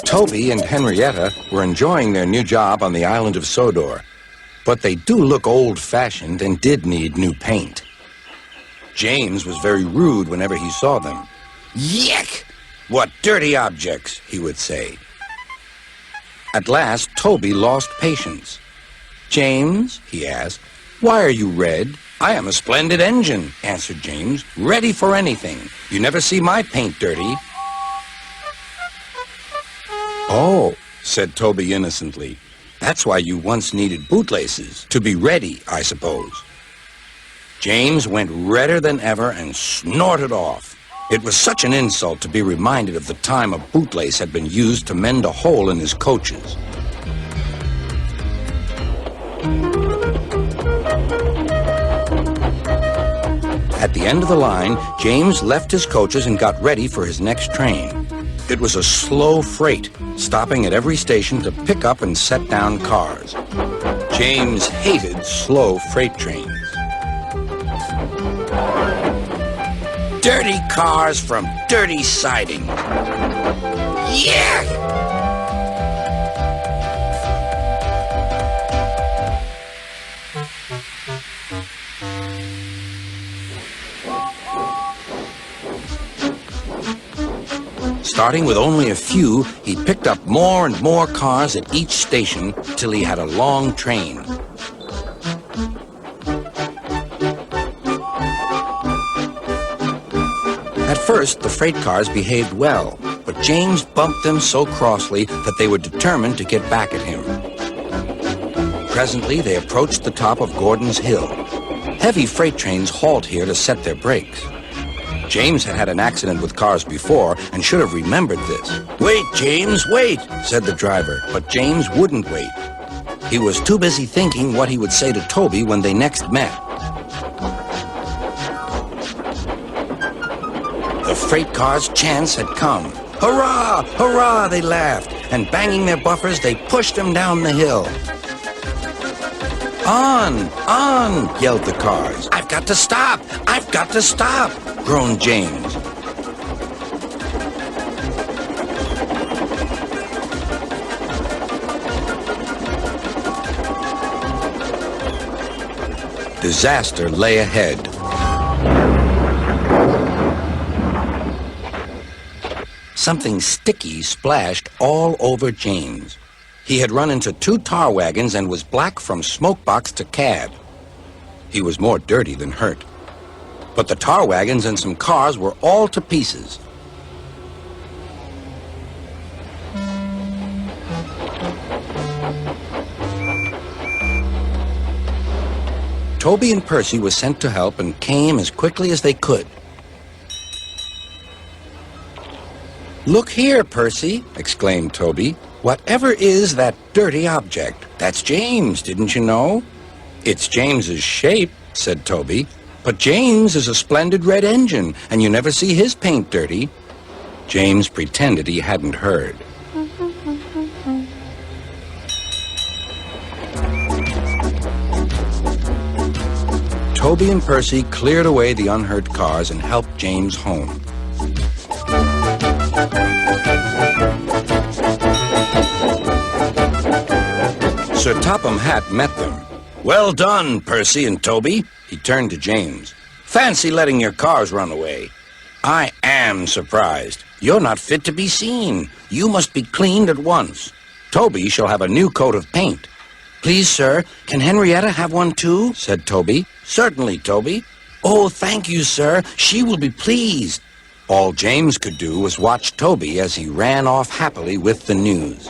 Toby and Henrietta were enjoying their new job on the island of Sodor, but they do look old-fashioned and did need new paint. James was very rude whenever he saw them. "Yuck! What dirty objects," he would say. At last, Toby lost patience. "James," he asked, "why are you red?" "I am a splendid engine," answered James, "ready for anything. You never see my paint dirty." "Oh," said Toby innocently, "that's why you once needed bootlaces, to be ready, I suppose." James went redder than ever and snorted off. It was such an insult to be reminded of the time a bootlace had been used to mend a hole in his coaches. At the end of the line, James left his coaches and got ready for his next train. It was a slow freight, stopping at every station to pick up and set down cars. James hated slow freight trains. Dirty cars from dirty siding. Yeah! Starting with only a few, he picked up more and more cars at each station till he had a long train. At first, the freight cars behaved well, but James bumped them so crossly that they were determined to get back at him. Presently, they approached the top of Gordon's Hill. Heavy freight trains halt here to set their brakes. James had had an accident with cars before and should have remembered this. "Wait, James, wait," said the driver, but James wouldn't wait. He was too busy thinking what he would say to Toby when they next met. The freight car's chance had come. "Hurrah! Hurrah!" they laughed, and banging their buffers, they pushed him down the hill. "On! On!" yelled the cars. "I've got to stop! I've got to stop!" groaned James. Disaster lay ahead. Something sticky splashed all over James. He had run into 2 tar wagons and was black from smokebox to cab. He was more dirty than hurt. But the tar wagons and some cars were all to pieces. Toby and Percy were sent to help and came as quickly as they could. "Look here, Percy," exclaimed Toby. "Whatever is that dirty object? That's James, didn't you know?" "It's James's shape," said Toby. "But James is a splendid red engine, and you never see his paint dirty." James pretended he hadn't heard. Toby and Percy cleared away the unhurt cars and helped James home. Sir Topham Hatt met them. "Well done, Percy and Toby." He turned to James. "Fancy letting your cars run away. I am surprised. You're not fit to be seen. You must be cleaned at once. Toby shall have a new coat of paint." "Please, sir, can Henrietta have one too?" said Toby. "Certainly, Toby." "Oh, thank you, sir. She will be pleased." All James could do was watch Toby as he ran off happily with the news.